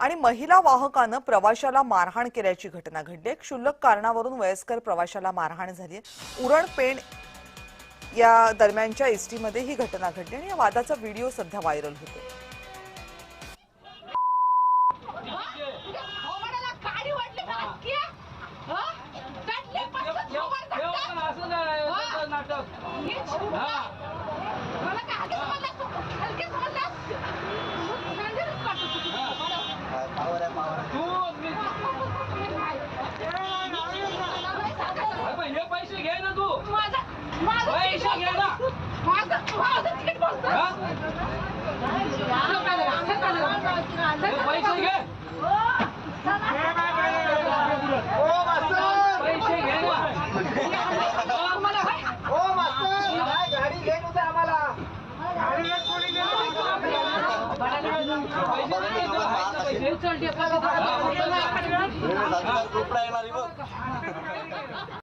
आणि महिला वाहकानं प्रवाशाला मारहाण केल्याची घटना घडली आहे। क्षुल्लक कारणावरून वयस्कर प्रवाशाला मारहाण झाली आहे। उरण पेण या दरम्यानच्या एसटी मध्ये ही घटना घडली आणि या वादाचा व्हिडिओ सध्या व्हायरल होतोय। पैसे घे ना तू पैसे घे ना पैसे घे गाडी घेऊन होते आम्हाला पैसे